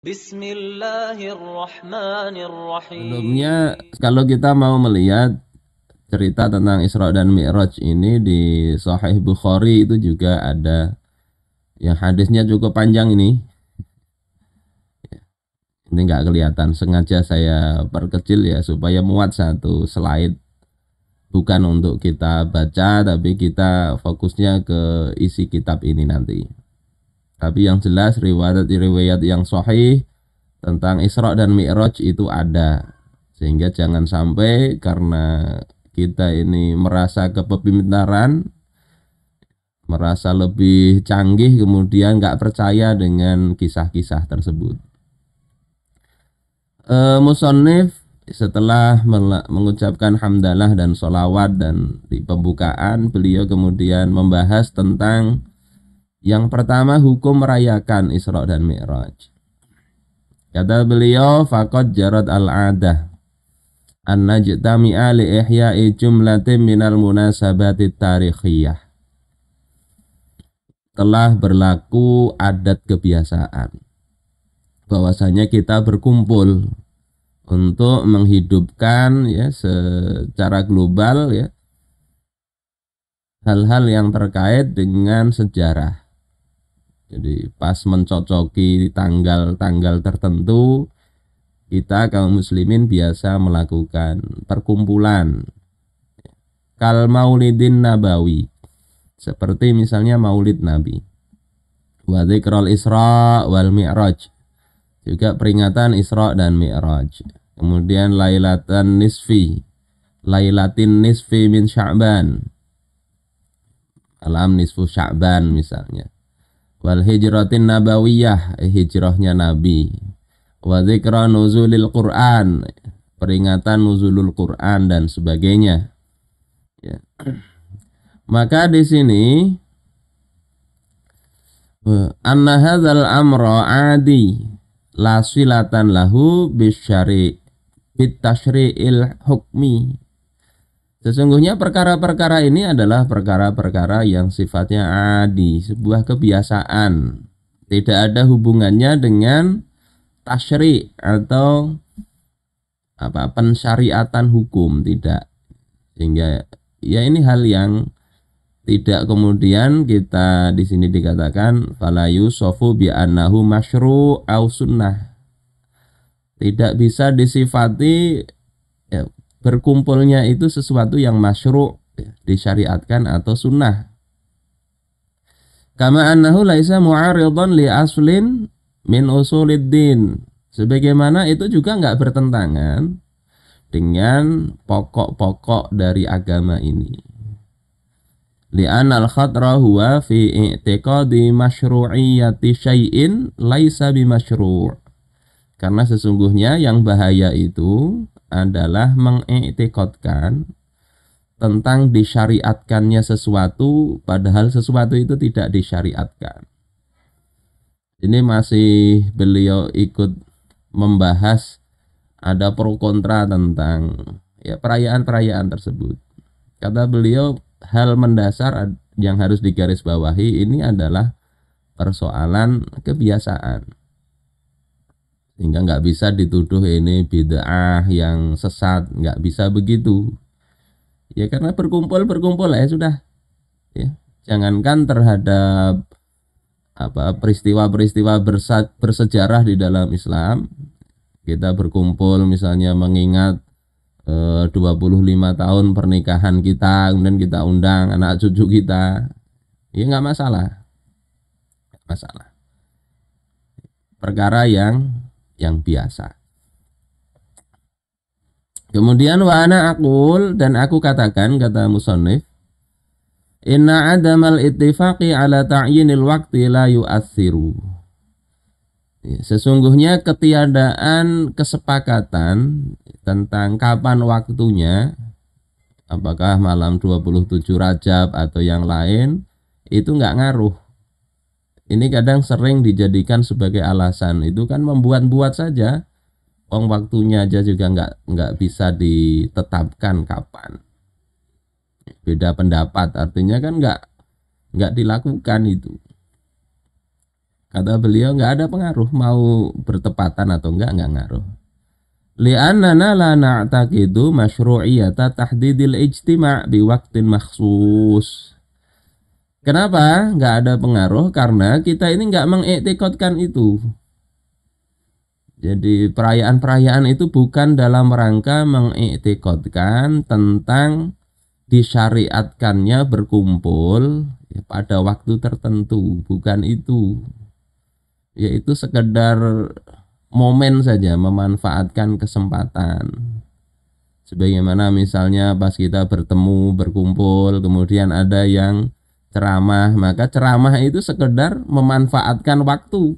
Bismillahirrahmanirrahim. Sebelumnya, kalau kita mau melihat cerita tentang Isra dan Mi'raj ini di Sahih Bukhari itu juga ada yang hadisnya cukup panjang ini. Ini nggak kelihatan, sengaja saya perkecil ya supaya muat satu slide. Bukan untuk kita baca, tapi kita fokusnya ke isi kitab ini nanti. Tapi yang jelas riwayat yang sahih tentang Isra dan Mi'raj itu ada. Sehingga jangan sampai karena kita ini merasa kepemimpinan, merasa lebih canggih, kemudian nggak percaya dengan kisah-kisah tersebut. Musannif setelah mengucapkan hamdalah dan sholawat dan di pembukaan beliau kemudian membahas tentang yang pertama hukum merayakan Isra dan Mi'raj. Kata beliau, faqad jarad al-'adah an najtami'a li ihya'i jumlatin minal munasabati tarikhiyah. Telah berlaku adat kebiasaan bahwasanya kita berkumpul untuk menghidupkan ya secara global ya hal-hal yang terkait dengan sejarah. Jadi pas mencocoki tanggal-tanggal tertentu, kita kaum muslimin biasa melakukan perkumpulan kal maulidin nabawi, seperti misalnya maulid nabi, wa dzikrul isra wal mi'raj, juga peringatan Isra dan Mi'raj. Kemudian lailatin nisfi min Sya'ban, malam nisfu Sya'ban misalnya. Wal hijratin nabawiyah, hijrahnya Nabi. Wa dzikra nuzulil Qur'an, peringatan nuzulul Qur'an dan sebagainya. Ya. Maka di sini anna hadzal amra adi la silatan lahu bisyari bitasyri'il hukmi. Sesungguhnya perkara-perkara ini adalah perkara-perkara yang sifatnya adi, sebuah kebiasaan. Tidak ada hubungannya dengan tasyri' atau pensyariatan hukum, tidak. Sehingga ya ini hal yang tidak kemudian kita di sini dikatakan fala yusofu bi annahu masyru' au sunnah. Tidak bisa disifati ya, berkumpulnya itu sesuatu yang masyru' ya, disyariatkan atau sunnah. Kama annahu laisa mu'aridan li aslin min usuliddin. Sebagaimana itu juga enggak bertentangan dengan pokok-pokok dari agama ini. Li'anal khatra huwa fi i'tiqadi masyru'iyyati syai'in laisa bimasyru'. Karena sesungguhnya yang bahaya itu adalah mengiktikadkan tentang disyariatkannya sesuatu padahal sesuatu itu tidak disyariatkan. Ini masih beliau ikut membahas ada pro kontra tentang ya perayaan-perayaan tersebut. Kata beliau, hal mendasar yang harus digarisbawahi ini adalah persoalan kebiasaan. Sehingga nggak bisa dituduh ini bid'ah yang sesat, nggak bisa begitu. Ya karena berkumpul ya sudah. Ya, jangankan terhadap peristiwa-peristiwa bersejarah di dalam Islam, kita berkumpul misalnya mengingat 25 tahun pernikahan kita, kemudian kita undang anak cucu kita, ya nggak masalah. Perkara yang biasa. Kemudian wa ana aqul, dan aku katakan, kata musannif, inna adamal ittifaqi ala ta'yinil waqti la yu'assiru. Sesungguhnya ketiadaan kesepakatan tentang kapan waktunya, apakah malam 27 Rajab atau yang lain, itu nggak ngaruh. Ini kadang sering dijadikan sebagai alasan, itu kan membuat-buat saja. Waktunya aja juga nggak bisa ditetapkan kapan. Beda pendapat, artinya kan nggak dilakukan itu. Kata beliau nggak ada pengaruh mau bertepatan atau enggak ngaruh. Li'annana la na'taqidu masyru'iyata tahdidil ijtima' biwaktin makhsus. Kenapa nggak ada pengaruh? Karena kita ini nggak mengiktikadkan itu. Jadi perayaan-perayaan itu bukan dalam rangka mengiktikadkan tentang disyariatkannya berkumpul ya, pada waktu tertentu, bukan itu. Yaitu sekedar momen saja, memanfaatkan kesempatan. Sebagaimana misalnya pas kita bertemu, berkumpul, kemudian ada yang ceramah, maka ceramah itu sekedar memanfaatkan waktu.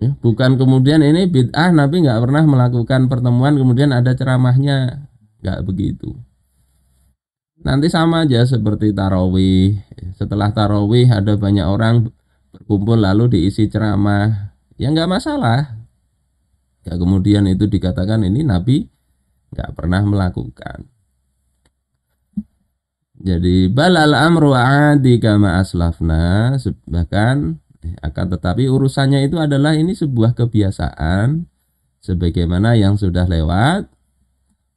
Ya, bukan kemudian ini bid'ah, Nabi nggak pernah melakukan pertemuan kemudian ada ceramahnya, nggak begitu. Nanti sama aja seperti tarawih. Setelah tarawih ada banyak orang berkumpul lalu diisi ceramah, ya nggak masalah. Ya, kemudian itu dikatakan ini Nabi nggak pernah melakukan. Jadi balal amru adi kama aslafna, bahkan akan tetapi urusannya itu adalah ini sebuah kebiasaan sebagaimana yang sudah lewat.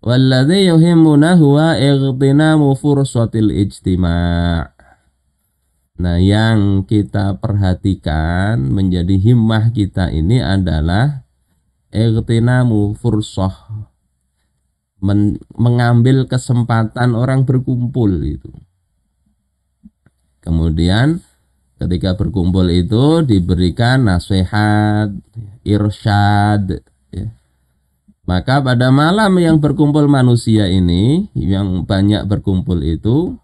Walladzi yuhimmuna huwa ightinamu fursatil ijtima'. Nah, yang kita perhatikan menjadi himmah kita ini adalah ightinamu fursah, mengambil kesempatan orang berkumpul itu. Kemudian ketika berkumpul itu diberikan nasihat, irsyad, ya. Maka pada malam yang berkumpul manusia ini, yang banyak berkumpul itu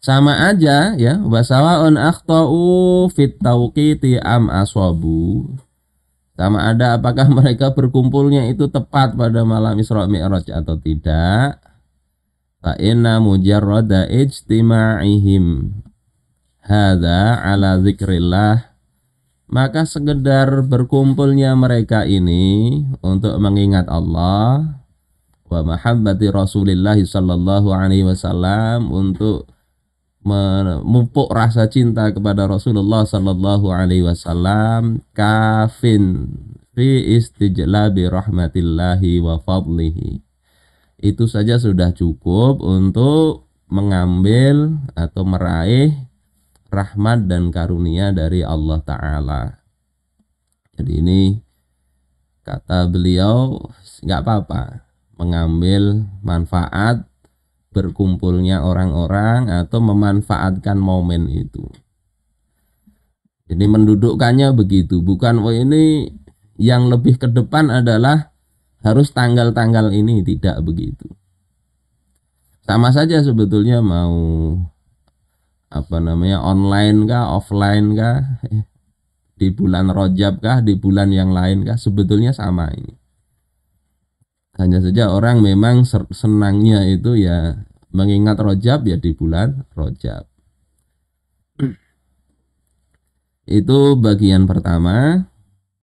sama aja ya, wasawaun akhtau fit tauqiti am aswabu. Sama ada apakah mereka berkumpulnya itu tepat pada malam Isra Mi'raj atau tidak. Fa inna mujarrada ijtima'ihim hadza ala zikrillah, maka sekedar berkumpulnya mereka ini untuk mengingat Allah wa mahabbati Rasulillah sallallahu alaihi wasallam, untuk memupuk rasa cinta kepada Rasulullah sallallahu alaihi wasallam, kafin fi istijlabi rahmatillahi wa fadlihi. Itu saja sudah cukup untuk mengambil atau meraih rahmat dan karunia dari Allah Ta'ala. Jadi ini kata beliau nggak apa-apa mengambil manfaat berkumpulnya orang-orang atau memanfaatkan momen itu. Jadi mendudukkannya begitu, bukan oh ini yang lebih ke depan adalah harus tanggal-tanggal ini, tidak begitu. Sama saja sebetulnya mau online kah, offline kah, di bulan Rajab kah, di bulan yang lain kah, sebetulnya sama ini. Hanya saja orang memang senangnya itu ya mengingat Rajab ya di bulan Rajab. Itu bagian pertama.